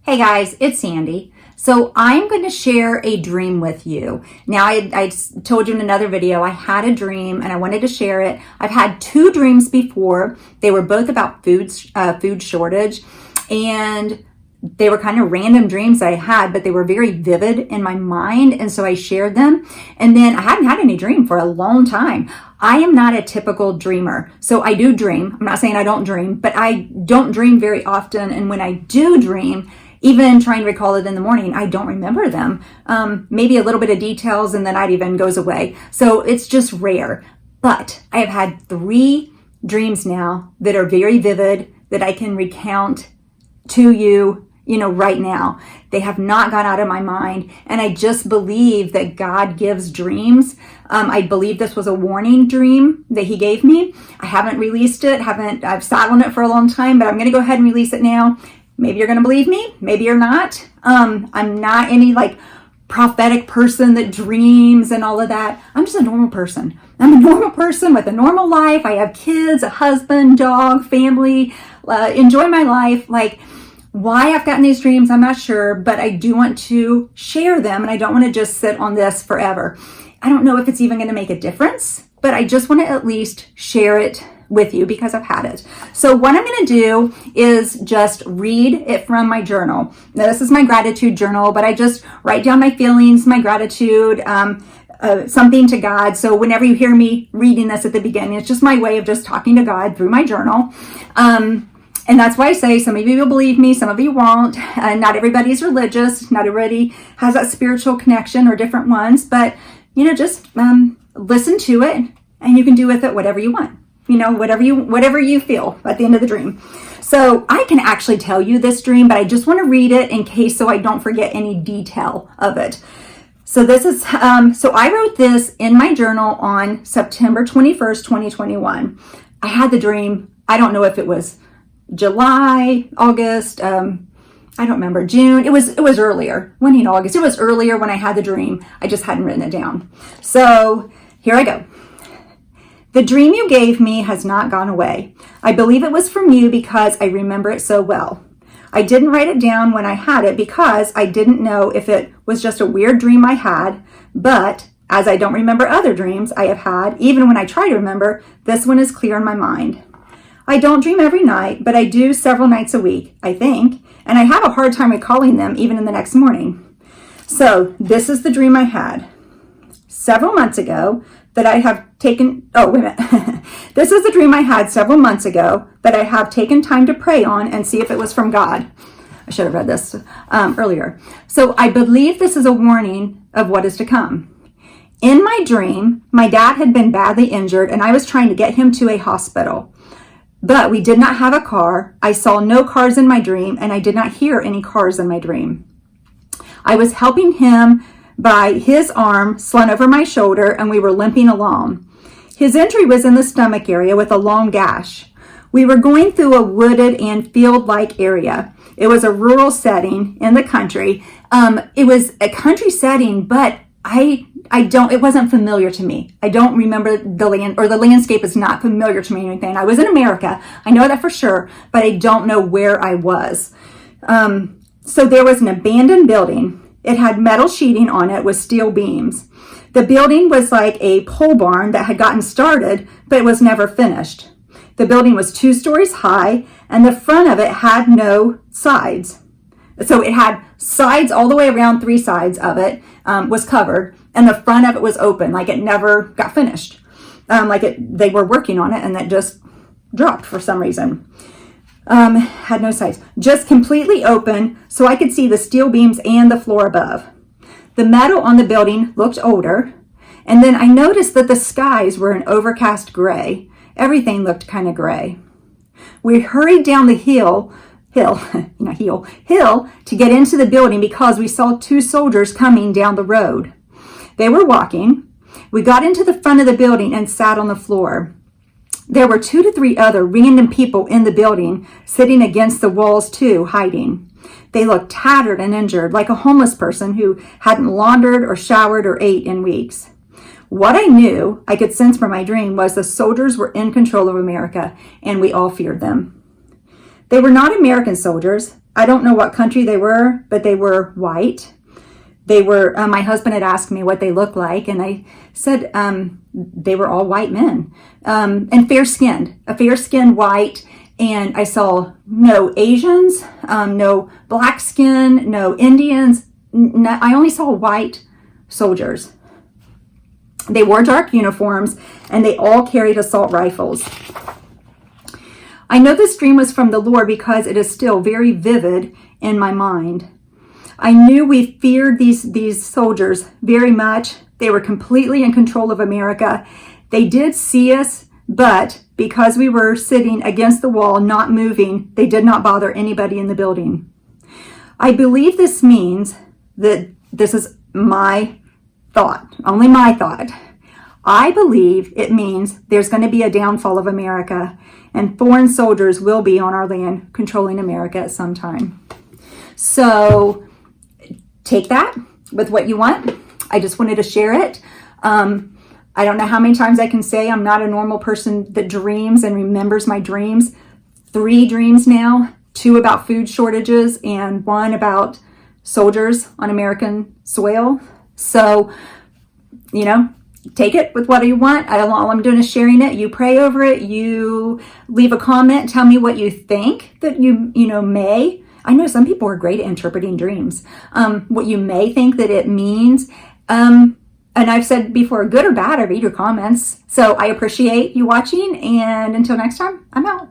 Hey guys, it's Sandy. So I'm going to share a dream with you. Now, I told you in another video, I had a dream and I wanted to share it. I've had two dreams before. They were both about food shortage, and they were kind of random dreams I had, but they were very vivid in my mind. And so I shared them. And then I hadn't had any dream for a long time. I am not a typical dreamer. So I do dream. I'm not saying I don't dream, but I don't dream very often. And when I do dream, even trying to recall it in the morning, I don't remember them. Maybe a little bit of details and the night even goes away. So it's just rare. But I have had 3 dreams now that are very vivid that I can recount to you, right now. They have not gone out of my mind. And I just believe that God gives dreams. I believe this was a warning dream that he gave me. I haven't released it. I've sat on it for a long time, but I'm going to go ahead and release it now. Maybe you're going to believe me. Maybe you're not. I'm not any prophetic person that dreams and all of that. I'm just a normal person. I'm a normal person with a normal life. I have kids, a husband, dog, family, enjoy my life. Why I've gotten these dreams, I'm not sure, but I do want to share them, and I don't want to just sit on this forever. I don't know if it's even going to make a difference, but I just want to at least share it with you because I've had it. So what I'm going to do is just read it from my journal. Now, this is my gratitude journal, but I just write down my feelings, my gratitude, something to God. So whenever you hear me reading this at the beginning, it's just my way of just talking to God through my journal. And that's why I say some of you will believe me, some of you won't. Not everybody is religious. Not everybody has that spiritual connection or different ones. But, just listen to it, and you can do with it whatever you want. Whatever you feel at the end of the dream. So I can actually tell you this dream, but I just want to read it in case so I don't forget any detail of it. So this is, so I wrote this in my journal on September 21st, 2021. I had the dream. I don't know if it was July, August, I don't remember, June. It was earlier. When in August? It was earlier when I had the dream. I just hadn't written it down. So here I go. The dream you gave me has not gone away. I believe it was from you because I remember it so well. I didn't write it down when I had it because I didn't know if it was just a weird dream I had, but as I don't remember other dreams I have had, even when I try to remember, this one is clear in my mind. I don't dream every night, but I do several nights a week, I think, and I have a hard time recalling them even in the next morning. So this is the dream I had. Several months ago that I have taken, This is the dream I had several months ago that I have taken time to pray on and see if it was from God. I should have read this earlier. So I believe this is a warning of what is to come. In my dream, my dad had been badly injured and I was trying to get him to a hospital. But we did not have a car. I saw no cars in my dream, and I did not hear any cars in my dream. I was helping him by his arm slung over my shoulder, and we were limping along. His injury was in the stomach area with a long gash. We were going through a wooded and field-like area. It was a rural setting in the country. It was a country setting, but it wasn't familiar to me. I don't remember the land, or the landscape is not familiar to me or anything. I was in America. I know that for sure, but I don't know where I was. So there was an abandoned building. It had metal sheeting on it with steel beams. The building was like a pole barn that had gotten started, but it was never finished. The building was 2 stories high, and the front of it had no sides. So it had sides all the way around, 3 sides of it was covered, and the front of it was open, like it never got finished. They were working on it, and that just dropped for some reason. Had no sides, just completely open, so I could see the steel beams and the floor above. The metal on the building looked older, and then I noticed that the skies were an overcast gray. Everything looked kind of gray. We hurried down the hill to get into the building because we saw 2 soldiers coming down the road. They were walking. We got into the front of the building and sat on the floor. There were 2 to 3 other random people in the building sitting against the walls too, hiding. They looked tattered and injured, like a homeless person who hadn't laundered or showered or ate in weeks. What I knew, I could sense from my dream, was the soldiers were in control of America, and we all feared them. They were not American soldiers. I don't know what country they were, but they were white. They were, my husband had asked me what they looked like, and I said they were all white men, and fair-skinned, a fair-skinned white, and I saw no Asians, no black skin, no Indians, I only saw white soldiers. They wore dark uniforms, and they all carried assault rifles. I know this dream was from the Lord because it is still very vivid in my mind. I knew we feared these soldiers very much. They were completely in control of America. They did see us, but because we were sitting against the wall, not moving, they did not bother anybody in the building. I believe this means that this is my thought, only my thought. I believe it means there's going to be a downfall of America, and foreign soldiers will be on our land controlling America at some time. So take that with what you want. I just wanted to share it. I don't know how many times I can say I'm not a normal person that dreams and remembers my dreams. 3 dreams now, 2 about food shortages and 1 about soldiers on American soil. So, you know, take it with what you want. All I'm doing is sharing it. You pray over it. You leave a comment. Tell me what you think that you may. I know some people are great at interpreting dreams. What you may think that it means. And I've said before, good or bad, I read your comments. So I appreciate you watching. And until next time, I'm out.